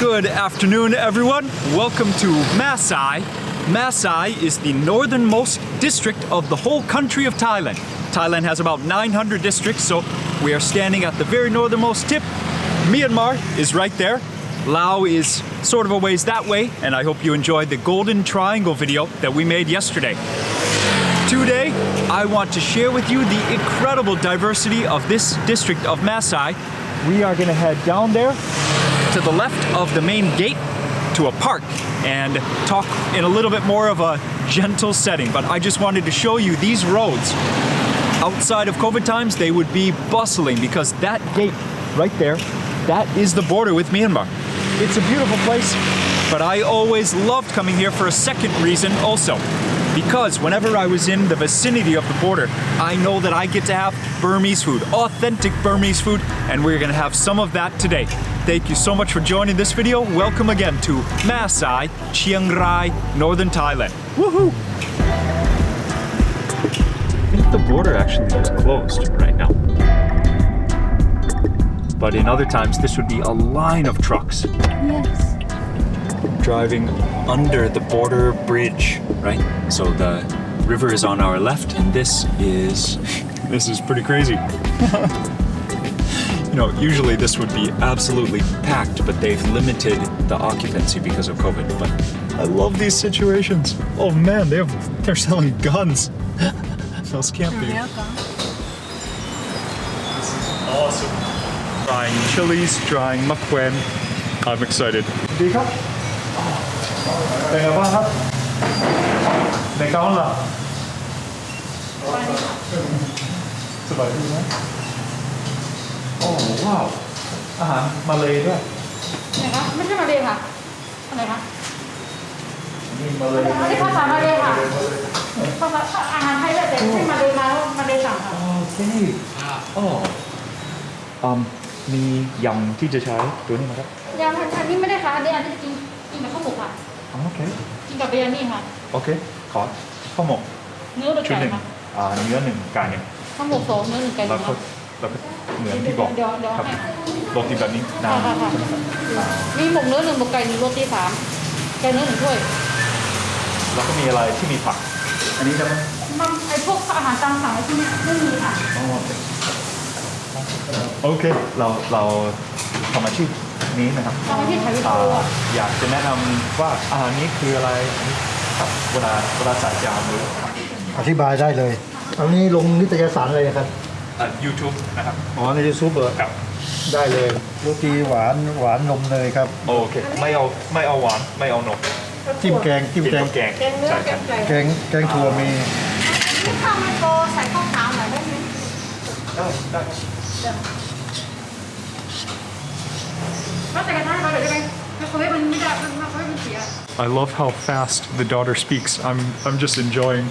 Good afternoon, everyone. Welcome to Mae Sai. Mae Sai is the northernmost district of the whole country of Thailand. Thailand has about 900 districts, so we are standing at the very northernmost tip. Myanmar is right there. Laos is sort of a ways that way, and I hope you enjoyed the Golden Triangle video that we made yesterday. Today, I want to share with you the incredible diversity of this district of Mae Sai. We are going to head down there to the left of the main gate to a park and talk in a little bit more of a gentle setting. But I just wanted to show you these roads. Outside of COVID times, they would be bustling because that gate right there, that is the border with Myanmar. It's a beautiful place, but I always loved coming here for a second reason also. Because whenever I was in the vicinity of the border, I know that I get to have Burmese food, authentic Burmese food, and we're gonna have some of that today. Thank you so much for joining this video. Welcome again to Mae Sai, Chiang Rai, Northern Thailand. Woohoo! I think the border actually is closed right now. But in other times, this would be a line of trucks. Yes. Driving under the border bridge, right? So the river is on our left, and this is pretty crazy. You know, usually this would be absolutely packed, but they've limited the occupancy because of COVID. But I love these situations. Oh man, they're selling guns. Those can't be. This is awesome. Drying chilies, drying makwen. I'm excited. เป็นไงบ้างครับในเก้าหลับสบายดีไหมโอ้ว้าวอาหารมาเลยด้วยไหนคะไม่ใช่มาเลยค่ะอะไรคะนี่มาเลยไม่ใช่ภาษามาเลยค่ะภาษาอาหารไทยแต่ไม่ใช่มาเลยมาเลยสั่งค่ะโอเคมียำที่จะใช้ตัวนี้ไหมครับยำอันนี้ไม่ได้ค่ะอันนี้จะกินกับข้าวหมกค่ะโอเคกินกับเบียร์นี่ค่ะโอเคขอข้าวหมกเนื้อหรือไก่คะเนื้อหนึ่งไก่เนี่ยข้าวหมกสองเนื้อหนึ่งไก่แล้วก็เหมือนที่บอกครับโรตีแบบนี้น้ำมีหมกเนื้อหนึ่งหมกไก่หนึ่งโรตีสามไก่เนื้อหนึ่งถ้วยแล้วก็มีอะไรที่มีผักอันนี้จะมันไอพวกอาหารตามสั่งที่ไม่มีค่ะโอเคเราทำอาชีพนี้นะครับอยากจะแนะนำว่าอาหารนี้คืออะไรครับเวลาใส่จานเลยอธิบายได้เลยอันนี้ลงนิตยสารอะไรครับYouTube นะครับอ๋อใน YouTube เหรอครับได้เลยโรตีหวานนมเนยครับโอเคไม่เอาหวานไม่เอานมจิ้มแกงใช่ครับแกงถั่วมีข้าวไม่โตใส่ข้าวขาวหน่อยได้ไหมได้ I love how fast the daughter speaks. I'm just enjoying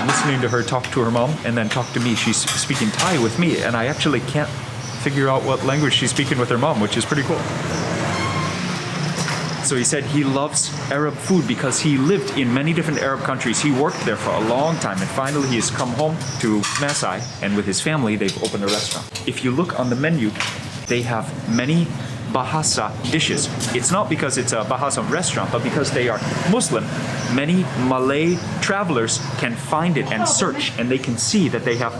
listening to her talk to her mom and then talk to me. She's speaking Thai with me, and I actually can't figure out what language she's speaking with her mom, which is pretty cool. So he said he loves Arab food because he lived in many different Arab countries. He worked there for a long time, and finally he has come home to Mae Sai, and with his family they've opened a restaurant. If you look on the menu, they have many Bahasa dishes. It's not because it's a Bahasa restaurant, but because they are Muslim. Many Malay travelers can find it and search, and they can see that they have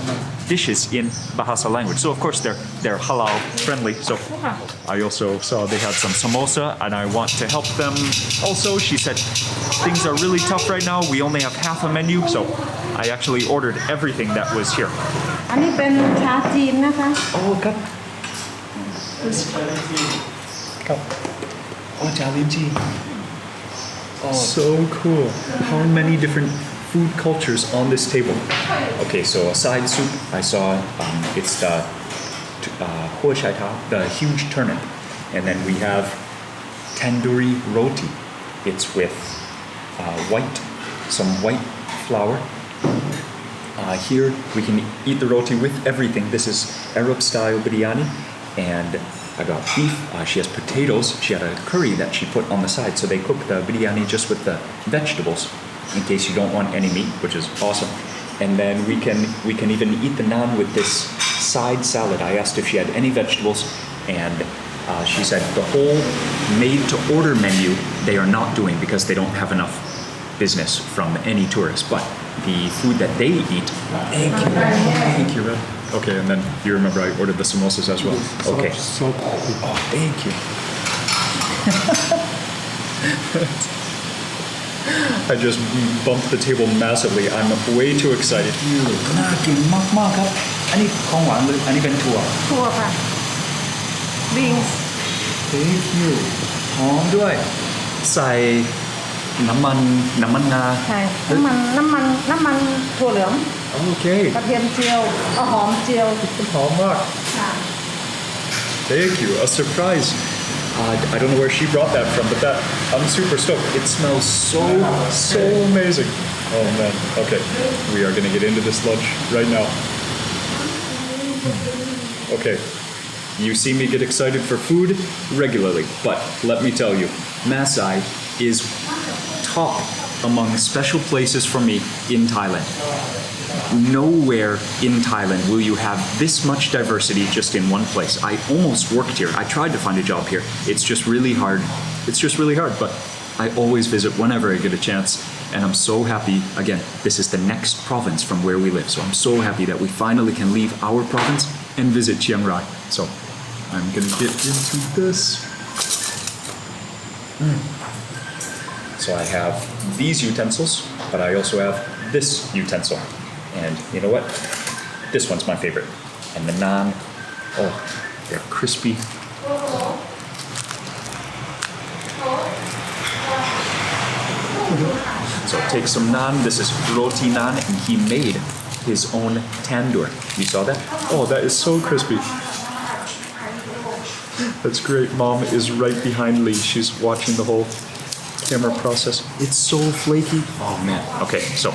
dishes in Bahasa language. So of course they're halal friendly. So I also saw they had some samosa, and I want to help them. Also, she said things are really tough right now. We only have half a menu, so I actually ordered everything that was here. อันนี้เป็นชาจีนนะคะ Oh,ครับครับOh, จาลินจีSo cool. How many different food cultures on this table? Okay, so a side soup, I saw it's the hua chai ta, the huge turnip. And then we have tandoori roti. It's with some white flour. Here we can eat the roti with everything. This is Arab style biryani. And I got beef. She has potatoes. She had a curry that she put on the side. So they cook the biryani just with the vegetables in case you don't want any meat, which is awesome. And then we can even eat the naan with this side salad. I asked if she had any vegetables, and She said the whole made-to-order menu they are not doing because they don't have enough business from any tourists. But the food that they eat, thank you, Red. Okay, and then you remember I ordered the samosas as well. Okay. So Oh, thank you. I just bumped the table massively. I'm way too excited. น่ากินมากๆครับอันนี้ของหวานหรืออันนี้เป็นถั่ว ถั่วค่ะ beans Thank you หอมด้วย ใส่น้ำมันงา ใช่น้ำมันถั่วเหลือง โอเค กระเทียมเจียวเอาหอมเจียว หอมมาก ค่ะ Thank you. A surprise. I don't know where she brought that from, but I'm super stoked. It smells so amazing. Oh man. Okay. We are going to get into this lunch right now. Okay. You see me get excited for food regularly, but let me tell you, Mae Sai is top among special places for me in Thailand. Nowhere in Thailand will you have this much diversity just in one place. I almost worked here. I tried to find a job here. It's just really hard. But I always visit whenever I get a chance. And I'm so happy, again, this is the next province from where we live. So I'm so happy that we finally can leave our province and visit Chiang Rai. So I'm gonna get into this. So I have these utensils, but I also have this utensil. And you know what? This one's my favorite. And the naan, oh, they're crispy. So take some naan. This is roti naan, and he made his own tandoor. You saw that? Oh, that is so crispy. That's great. Mom is right behind Lee. She's watching the whole camera process. It's so flaky. Oh man. Okay, so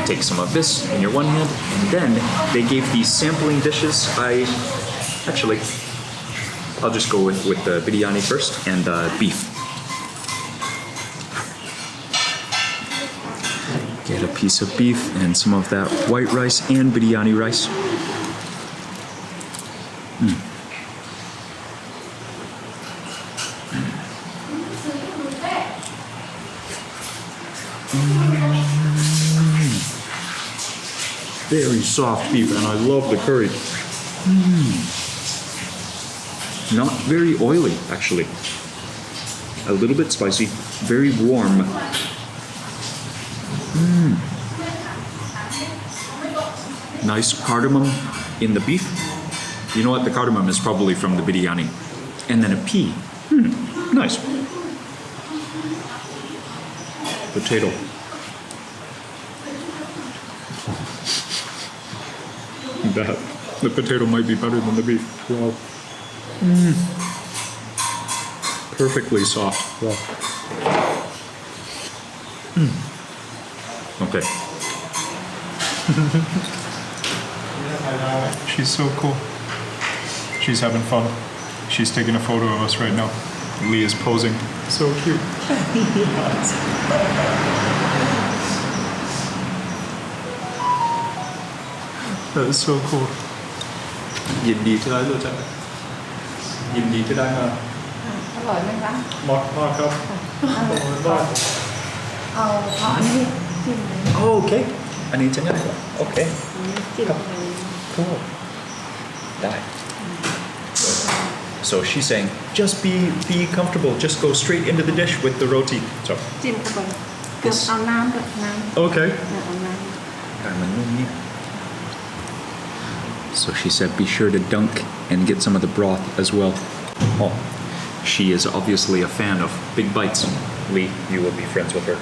take some of this in your one hand, and then they gave these sampling dishes. I'll just go with the biryani first and beef. Get a piece of beef and some of that white rice and biryani rice. Very soft beef, and I love the curry. Not very oily, actually. A little bit spicy, very warm. Nice cardamom in the beef. You know what? The cardamom is probably from the biryani. And then a pea. Nice. Potato. The potato might be better than the beef. Wow. Perfectly soft. Wow. Okay. She's so cool. She's having fun. She's taking a photo of us right now. Lee is posing. So cute. That is so cool. ยินดีที่ได้รู้จักยินดีที่ได้มา อร่อยไหมคะ มากครับอร่อยมาก เอาอันนี้จิ้มเลย โอเคอันนี้จะง่ายกว่าโอเค จิ้มเลย cool ได้ So she's saying just be comfortable, just go straight into the dish with the roti. So จิ้มเข้าไป This เอาน้ำด้วยน้ำ okay. เอาน้ำ So she said be sure to dunk and get some of the broth as well. Oh, she is obviously a fan of big bites. Lee, you will be friends with her.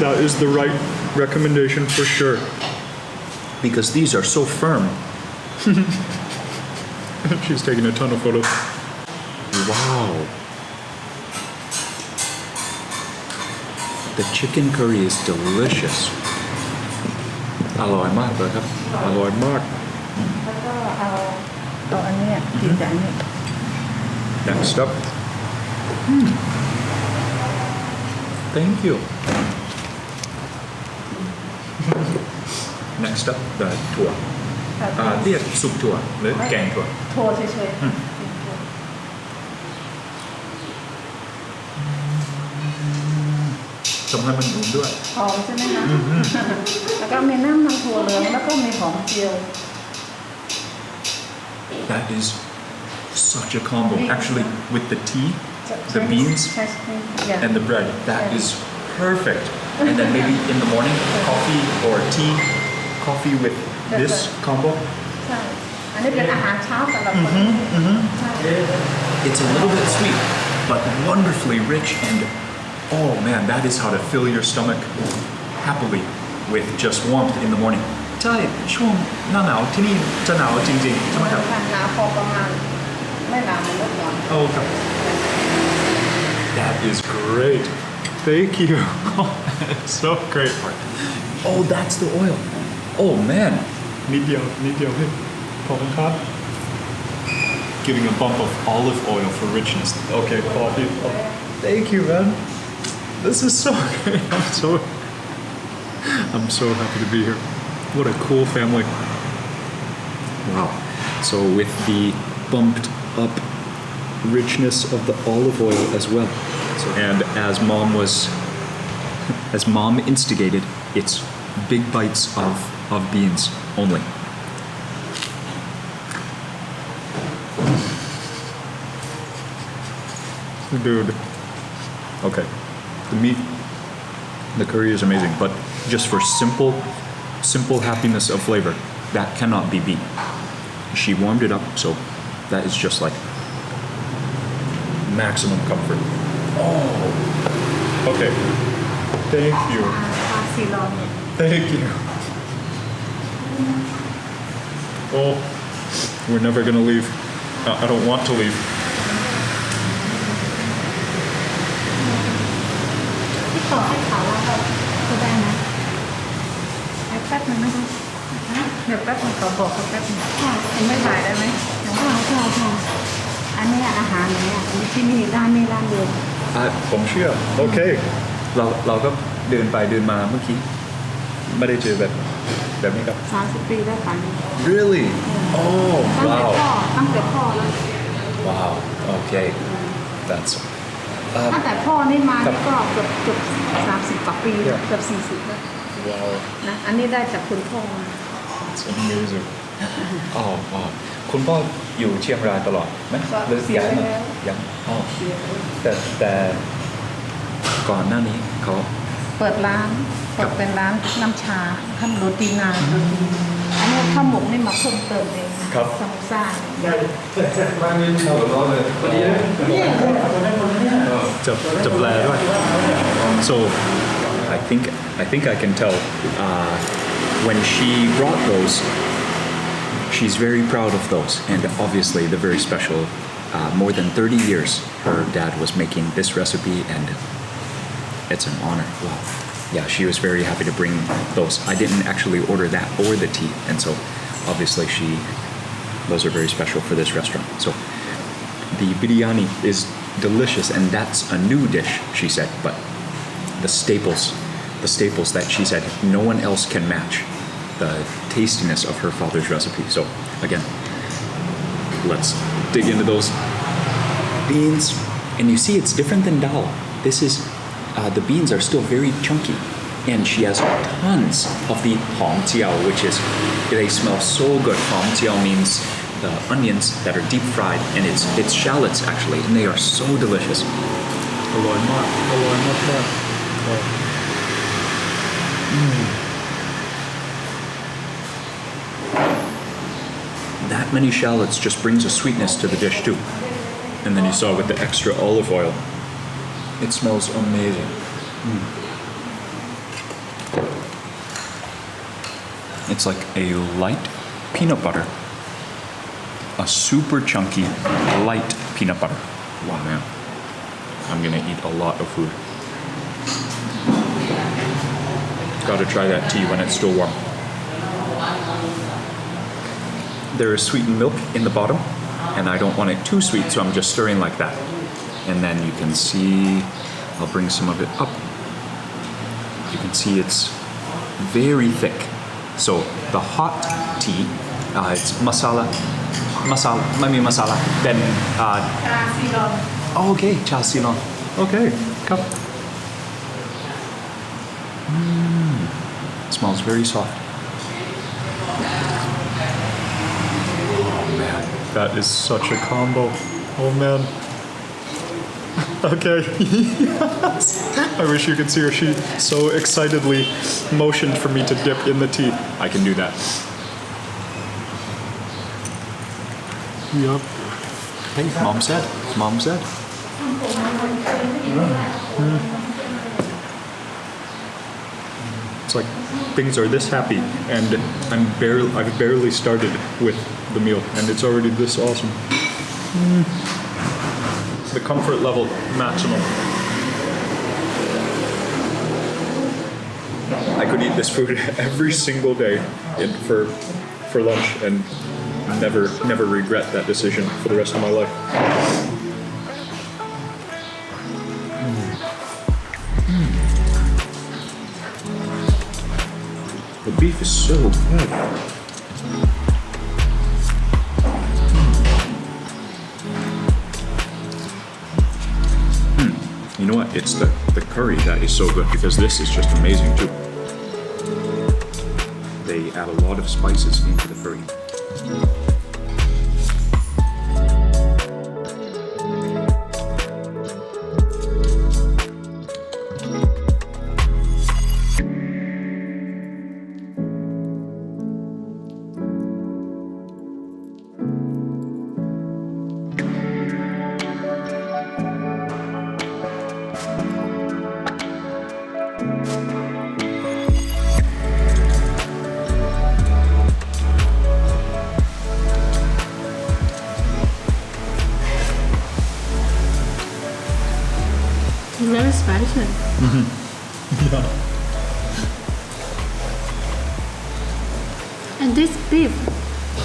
That is the right recommendation for sure. Because these are so firm. She's taking a ton of photos. Wow. The chicken curry is delicious. อร่อยมากเลยครับอร่อยมาก แล้วก็เอาอันเนี้ยกินกับอันนี้ Next up. Thank you. Next up, the ถั่วเรียกซุปถั่วหรือแกงถั่ว ถั่วเฉยๆ ต้องให้มันนุ่มด้วย หอมใช่ไหมคะแล้วก็มีน้ำมันถั่วเหลืองแล้วก็มีหอมเจียว That is such a combo. Actually, with the tea, the beans, and the bread, that is perfect. And then maybe in the morning, coffee or tea, coffee with this combo. ใช่ อันนี้เป็นอาหารเช้าสำหรับคนใช่ It's a little bit sweet, but wonderfully rich and oh man, that is how to fill your stomach happily with just warmth in the morning. ใช่ช่วงหน้าหนาวที่นี่จะหนาวจริงๆใช่ไหมครับ หนาวพอประมาณไม่หนาวเหมือนเมื่อก่อน Oh, okay. That is great. Thank you. So great. Oh, that's the oil. Oh man. นิดเดียวพี่ขอบคุณครับ Giving a bump of olive oil for richness. Okay, coffee. Oh, thank you, man. This is so great. I'm so happy to be here. What a cool family. Wow. So with the bumped up richness of the olive oil as well. And as mom instigated, it's big bites of beans only. Dude. Okay. The meat, the curry is amazing, but just for simple happiness of flavor, that cannot be beat. She warmed it up, so that is just like maximum comfort. Oh, okay. Thank you. ปลาซีรอน Thank you. Oh, we're never gonna leave. I don't want to leave. ที่ต่อให้เขาแล้วก็ได้นะแป๊บนึงนะคะเดี๋ยวแป๊บนึงขอบอกเขาแป๊บนึงไม่ถ่ายได้ไหมค่ะอันนี้อาหารเนี่ยที่นี่ร้านเดิม ผมเชื่อโอเคเราก็เดินไปเดินมาเมื่อกี้ไม่ได้เจอแบบนี้ครับ 30 ปีได้ป่ะ Really? Oh, ตั้งแต่พ่อแล้ว Wow. Okay. That's ตั้งแต่พ่อนี่มานี่ก็เกือบ30 กว่าปีเกือบ40แล้ว wow. นะอันนี้ได้จากคุณพ่อมา It's amazing. อ๋อคุณพ่ออยู่เชียงรายตลอดไหมหรือย้ายมายังอ๋อแต่ก่อนหน้านี้เขา เปิดเป็นร้านน้ำชาทำโรตีนาอันนี้ข้าวหมกนี่มาเพิ่มเติมเองซามูซ่าจะแปลด้วย so I think I can tell when she brought those she's very proud of those and obviously they're very special more than 30 years her dad was making this recipe and it's an honor. Wow. Yeah, she was very happy to bring those. I didn't actually order that or the tea, and so obviously those are very special for this restaurant. So the biryani is delicious, and that's a new dish, she said, but the staples that she said no one else can match the tastiness of her father's recipe. So again, let's dig into those beans. And you see it's different than dal. This is the beans are still very chunky, and she has tons of the hong jiao, which is they smell so good. Hong jiao means the onions that are deep fried, and it's shallots actually, and they are so delicious. That many shallots just brings a sweetness to the dish too. And then you saw with the extra olive oil, it smells amazing. It's like a light peanut butter. A super chunky, light peanut butter. Wow, man. I'm gonna eat a lot of food. Gotta try that tea when it's still warm. There is sweetened milk in the bottom, and I don't want it too sweet, so I'm just stirring like that. And then you can see, I'll bring some of it up. You can see it's very thick. So the hot tea, it's masala, mami masala, then, oh, okay, cha silong. Okay, cup. Smells very soft. Oh man, that is such a combo. Oh man. Okay. Yes. I wish you could see her. She so excitedly motioned for me to dip in the tea. I can do that. Yup. Hey, mom said. Mom said. It's like things are this happy, and I've barely started with the meal, and it's already this awesome. The comfort level maximum. I could eat this food every single day for lunch and never regret that decision for the rest of my life. The beef is so good. You know what? It's the curry that is so good, because this is just amazing too. They add a lot of spices into the curry. Very spicy. Yeah. And this beef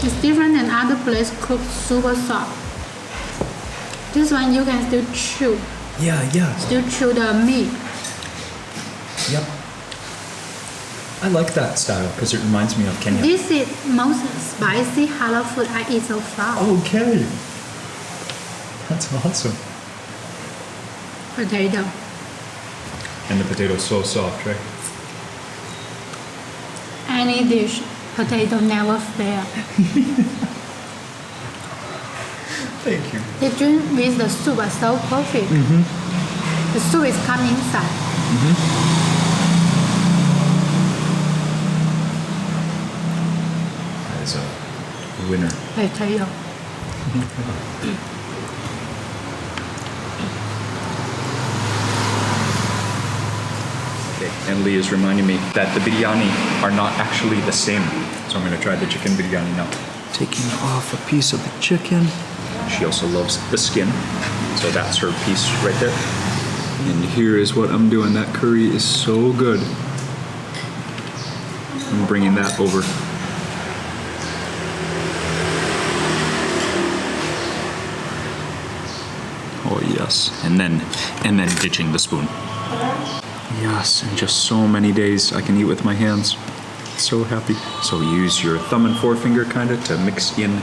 is different than other place cooked super soft. This one you can still chew. Yeah. Still chew the meat. Yep. I like that style because it reminds me of Kenya. This is most spicy halal food I eat so far. Okay. That's awesome. Potato. And the potato's so soft, right? Any dish, potato never fail. Thank you. The drink with the soup are so perfect. The soup is come inside. That is a winner. Potato. And Lee is reminding me that the biryani are not actually the same. So I'm going to try the chicken biryani now. Taking off a piece of the chicken. She also loves the skin. So that's her piece right there. And here is what I'm doing. That curry is so good. I'm bringing that over. Oh yes. And then ditching the spoon. Yes, in just so many days I can eat with my hands. So happy. So use your thumb and forefinger kind of to mix in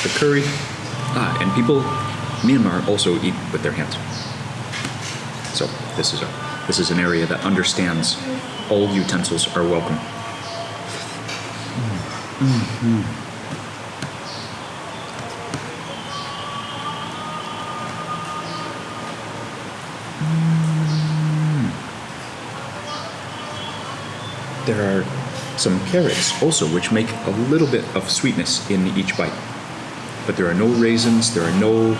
the curry. And people, Myanmar also eat with their hands. So this is an area that understands all utensils are welcome. There are some carrots also, which make a little bit of sweetness in each bite. But there are no raisins, there are no...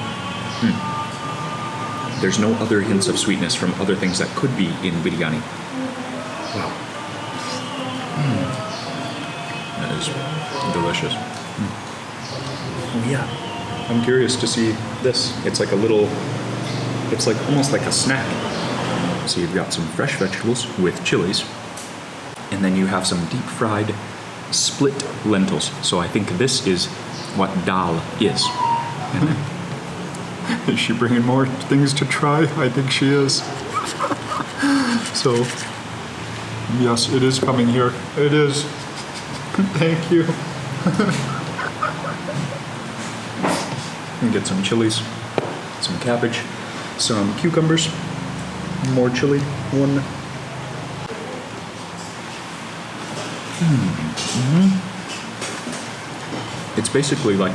There's no other hints of sweetness from other things that could be in biryani. Wow. That is delicious. Oh yeah. I'm curious to see this. It's like a little... It's like almost like a snack. So you've got some fresh vegetables with chilies. And then you have some deep fried split lentils. So I think this is what dal is. Is she bringing more things to try? I think she is. So Yes, it is coming here. It is. Thank you. And get some chilies, some cabbage, some cucumbers, more chili. One. It's basically like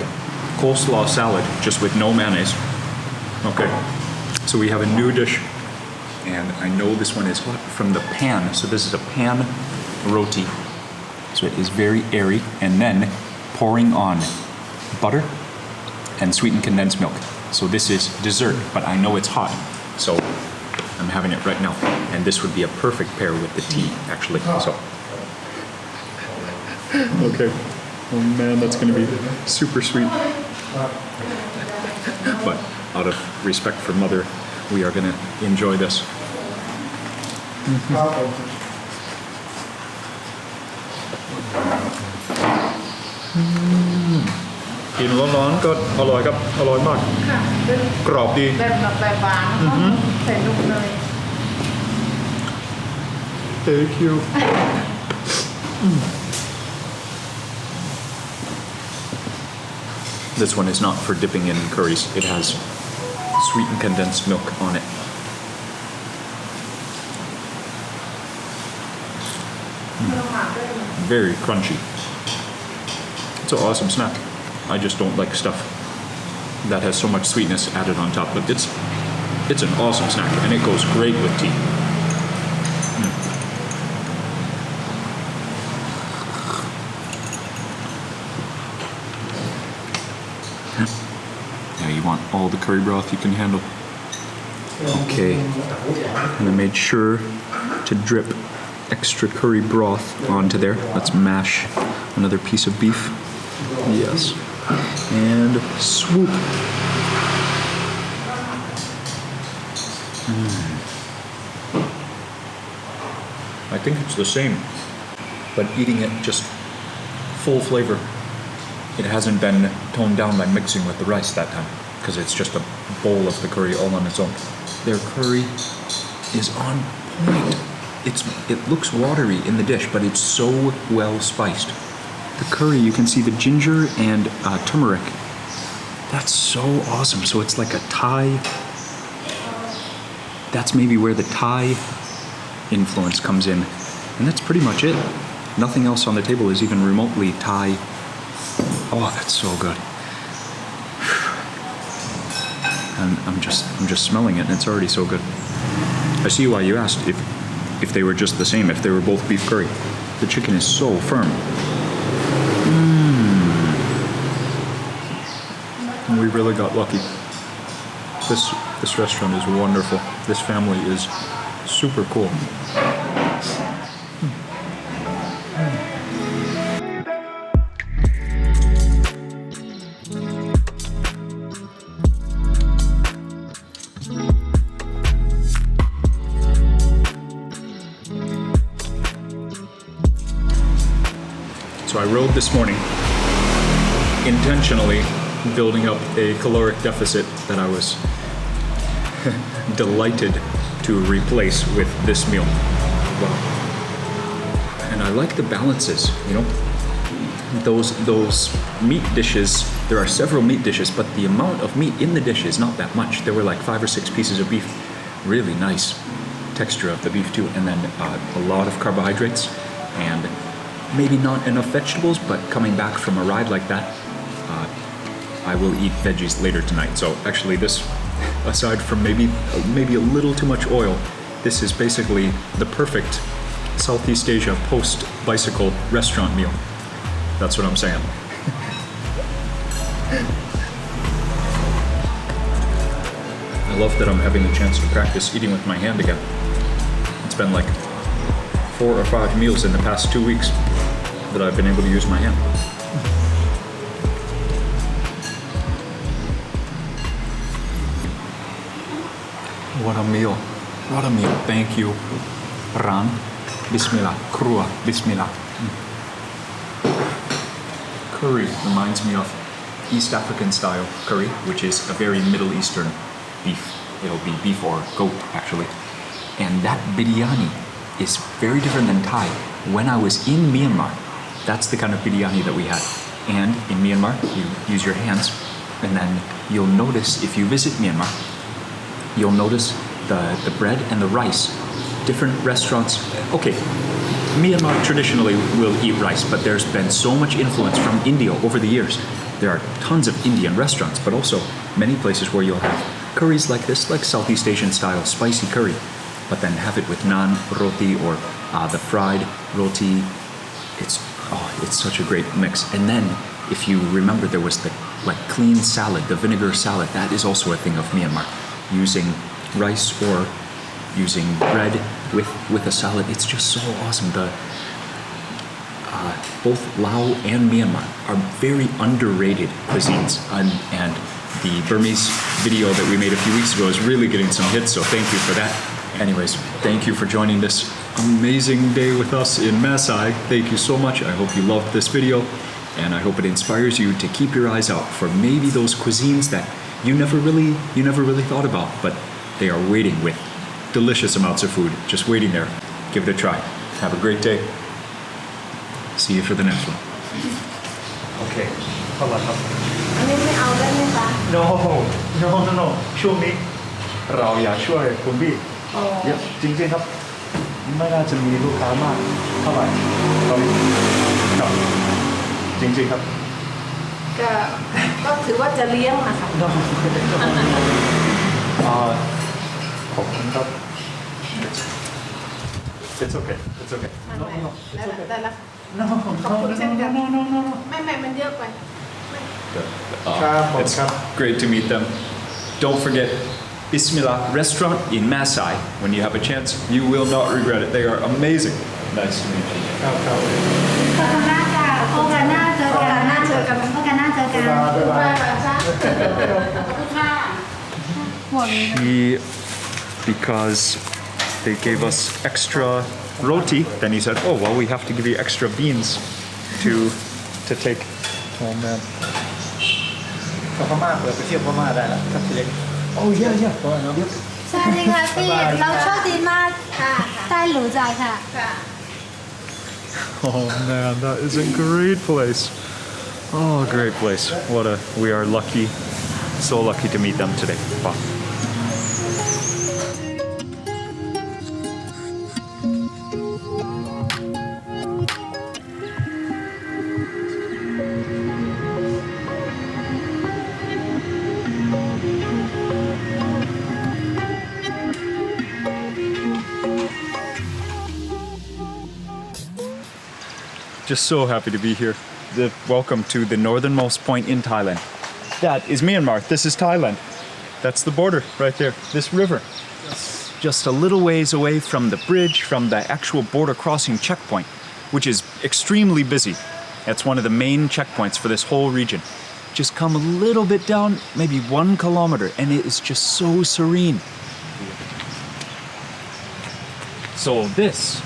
coleslaw salad, just with no mayonnaise. Okay, so we have a new dish, and I know this one is from the pan. So this is a pan roti. So it is very airy, and then pouring on butter and sweetened condensed milk. So this is dessert, but I know it's hot, so I'm having it right now. And this would be a perfect pair with the tea, actually. So, okay. Oh man, that's gonna be super sweet. But out of respect for Mother, we are gonna enjoy this. กินร้อนๆก็อร่อยครับ อร่อยมาก ค่ะ กรอบดี แบบหวานแล้วก็ใส่นมเนย Thank you. This one is not for dipping in curries. It has sweetened condensed milk on it. Very crunchy. It's an awesome snack. I just don't like stuff that has so much sweetness added on top, but it's an awesome snack, and it goes great with tea. Yeah, you want all the curry broth you can handle. Okay, and I made sure to drip extra curry broth onto there. Let's mash another piece of beef. Yes. And swoop. I think it's the same, but eating it just full flavor. It hasn't been toned down by mixing with the rice that time, because it's just a bowl of the curry all on its own. Their curry is on point. It looks watery in the dish, but it's so well spiced. The curry, you can see the ginger and turmeric. That's so awesome. So it's like a Thai. That's maybe where the Thai influence comes in. And that's pretty much it. Nothing else on the table is even remotely Thai. Oh, that's so good. And I'm just smelling it, and it's already so good. I see why you asked if they were just the same, if they were both beef curry. The chicken is so firm. We really got lucky. This restaurant is wonderful. This family is super cool. So I rode this morning, intentionally building up a caloric deficit that I was delighted to replace with this meal. Wow. And I like the balances, you know? Those meat dishes, there are several meat dishes, but the amount of meat in the dish is not that much. There were like 5 or 6 pieces of beef. Really nice texture of the beef too. And then a lot of carbohydrates, and maybe not enough vegetables, but coming back from a ride like that, I will eat veggies later tonight. So actually this, aside from maybe a little too much oil, this is basically the perfect Southeast Asia post-bicycle restaurant meal. That's what I'm saying. I love that I'm having the chance to practice eating with my hand again. It's been like 4 or 5 meals in the past 2 weeks that I've been able to use my hand. What a meal. What a meal. Thank you. Ran. Bismillah. Krua. Bismillah. Curry reminds me of East African style curry, which is a very Middle Eastern beef. It'll be beef or goat, actually. And that biryani is very different than Thai. When I was in Myanmar, that's the kind of biryani that we had. And in Myanmar, you use your hands, and then you'll notice, if you visit Myanmar, you'll notice the bread and the rice. Different restaurants. Okay, Myanmar traditionally will eat rice, but there's been so much influence from India over the years. There are tons of Indian restaurants, but also many places where you'll have curries like this, like Southeast Asian style spicy curry, but then have it with naan, roti, or the fried roti. It's such a great mix. And then, if you remember, there was the clean salad, the vinegar salad. That is also a thing of Myanmar, using rice or using bread with a salad. It's just so awesome. Both Laos and Myanmar are very underrated cuisines, and the Burmese video that we made a few weeks ago is really getting some hits, so thank you for that. Anyways, thank you for joining this amazing day with us in Mae Sai. Thank you so much. I hope you loved this video, and I hope it inspires you to keep your eyes out for maybe those cuisines that you never really thought about, but they are waiting with delicious amounts of food, just waiting there. Give it a try. Have a great day. See you for the next one. Okay. เข้ามาครับ อันนี้ไม่เอาได้ไหมคะ no ช่วงนี้เราอยากช่วยคุณพี่เยอะจริงๆครับไม่น่าจะมีลูกค้ามากเท่าไหร่ตอนนี้ครับจริงๆครับ ก็ถือว่าจะเลี้ยงนะคะ ขอบคุณครับ It's okay. It's okay. ได้แล้วขอบคุณเช่นกันไม่มันเยอะไป It's great to meet them. Don't forget Bismillah restaurant in Mae Sai. When you have a chance, you will not regret it. They are amazing. Nice to meet you. ครับครับ ขอบคุณมากค่ะโอกาสหน้าเจอกันโอกาสหน้าเจอกันบ๊ายบายค่ะขอบคุณค่ะหมด Because they gave us extra roti, then he said, oh, well, we have to give you extra beans to take. Oh, man. กับพม่าเปิดไปเที่ยวพม่าได้แล้วครับพี่เล็ก Oh yeah สวัสดีค่ะพี่เราโชคดีมากได้รู้จักค่ะ Oh, man, that is a great place. Oh, great place. We are lucky, so lucky to meet them today. Wow. Just so happy to be here. Welcome to the northernmost point in Thailand. That is Myanmar. This is Thailand. That's the border right there. This river. Just a little ways away from the bridge, from the actual border crossing checkpoint, which is extremely busy. That's one of the main checkpoints for this whole region. Just come a little bit down, maybe 1 kilometer, and it is just so serene. So this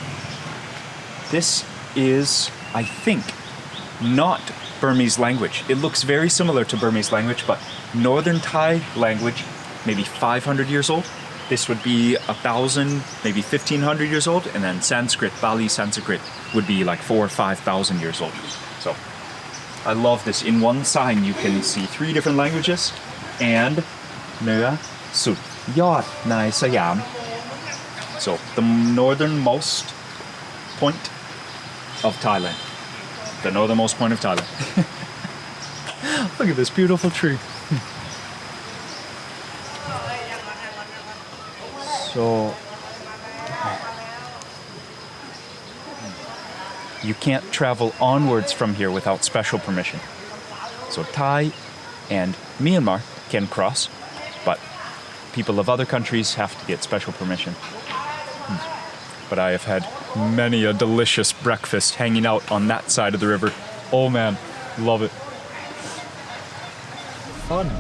is, I think, not Burmese language. It looks very similar to Burmese language, but Northern Thai language, maybe 500 years old. This would be 1,000, maybe 1,500 years old, and then Sanskrit, Bali Sanskrit, would be like 4,000 or 5,000 years old. So I love this. In one sign, you can see 3 different languages, and Nua Sut Yot Nai Sayam. So the northernmost point of Thailand. The northernmost point of Thailand. Look at this beautiful tree. So you can't travel onwards from here without special permission. So Thai and Myanmar can cross, but people of other countries have to get special permission. But I have had many a delicious breakfast hanging out on that side of the river. Oh man, love it. Fun.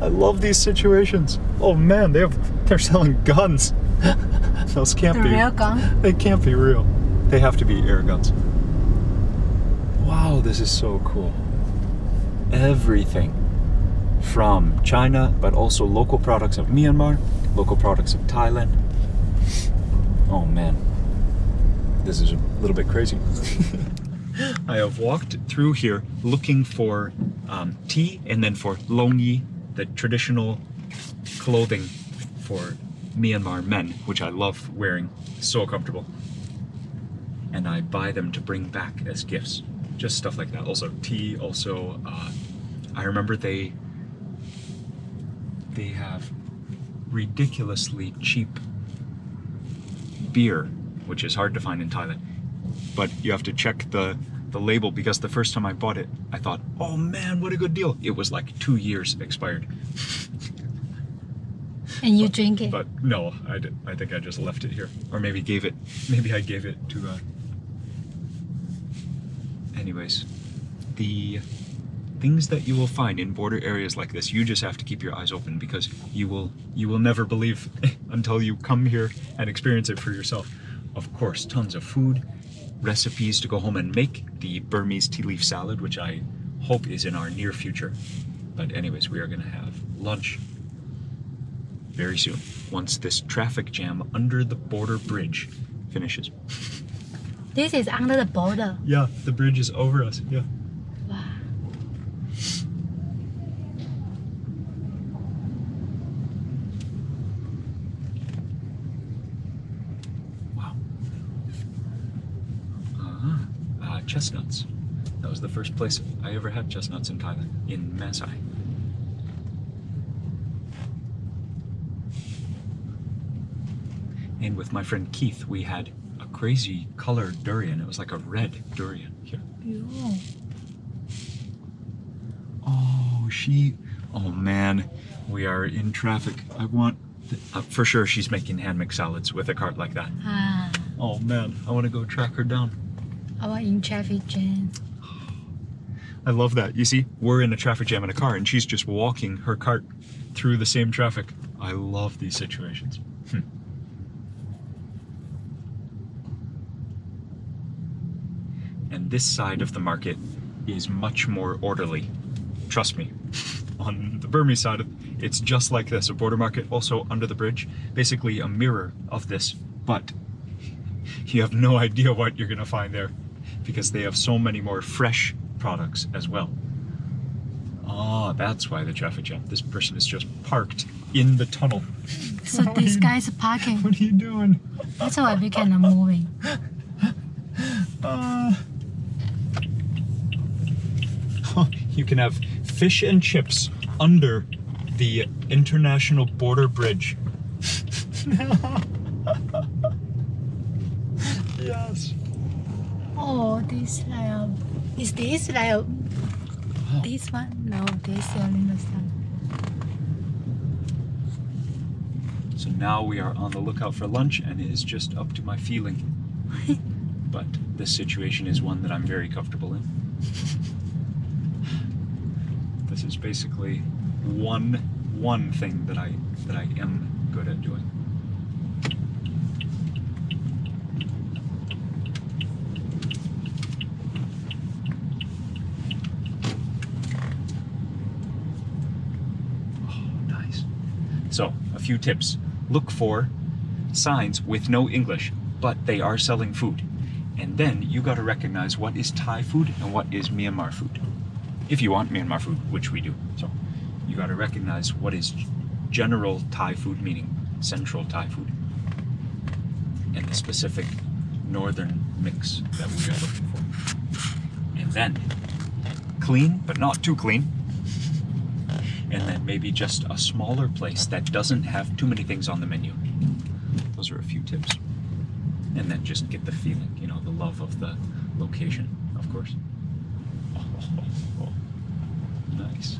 I love these situations. Oh man, they're selling guns. Those can't be real gun? They can't be real. They have to be air guns. Wow, this is so cool. Everything from China, but also local products of Myanmar, local products of Thailand. Oh man, this is a little bit crazy. I have walked through here looking for tea and then for longi, the traditional clothing for Myanmar men, which I love wearing, so comfortable. And I buy them to bring back as gifts, just stuff like that. Also tea, also I remember they have ridiculously cheap beer, which is hard to find in Thailand. But you have to check the label, because the first time I bought it, I thought, oh man, what a good deal. It was like 2 years expired. And you drink it? But no, I think I just left it here. Or maybe I gave it to, anyways, the things that you will find in border areas like this, you just have to keep your eyes open, because you will never believe until you come here and experience it for yourself. Of course, tons of food, recipes to go home and make, the Burmese tea leaf salad, which I hope is in our near future. But anyways, we are gonna have lunch very soon, once this traffic jam under the border bridge finishes. This is under the border. Yeah, the bridge is over us, yeah. Wow. Wow. Chestnuts. That was the first place I ever had chestnuts in Thailand, in Mae Sai. And with my friend Keith, we had a crazy colored durian. It was like a red durian here. Ew. Oh man, we are in traffic. I want, for sure she's making hand mixed salads with a cart like that. Ah, Oh man, I want to go track her down. our in traffic jam. I love that. You see, we're in a traffic jam in a car and she's just walking her cart through the same traffic. I love these situations. And this side of the market is much more orderly. Trust me. On the Burmese side, it's just like this, a border market, also under the bridge, basically a mirror of this, but you have no idea what you're gonna find there, because they have so many more fresh products as well. Ah, that's why the traffic jam. This person is just parked in the tunnel. So this guy's parking. What are you doing? That's why we cannot moving. You can have fish and chips under the international border bridge. Yes. Oh, this like is this like this one? No, this selling the sun. So now we are on the lookout for lunch, and it is just up to my feeling. But this situation is one that I'm very comfortable in. This is basically one thing that I am good at doing. Oh, nice. So, a few tips. Look for signs with no English, but they are selling food. And then you got to recognize what is Thai food and what is Myanmar food. If you want Myanmar food, which we do. So you got to recognize what is general Thai food, meaning central Thai food, and the specific northern mix that we are looking for. And then clean, but not too clean. And then maybe just a smaller place that doesn't have too many things on the menu. Those are a few tips. And then just get the feeling, you know, the love of the location, of course. Oh, nice.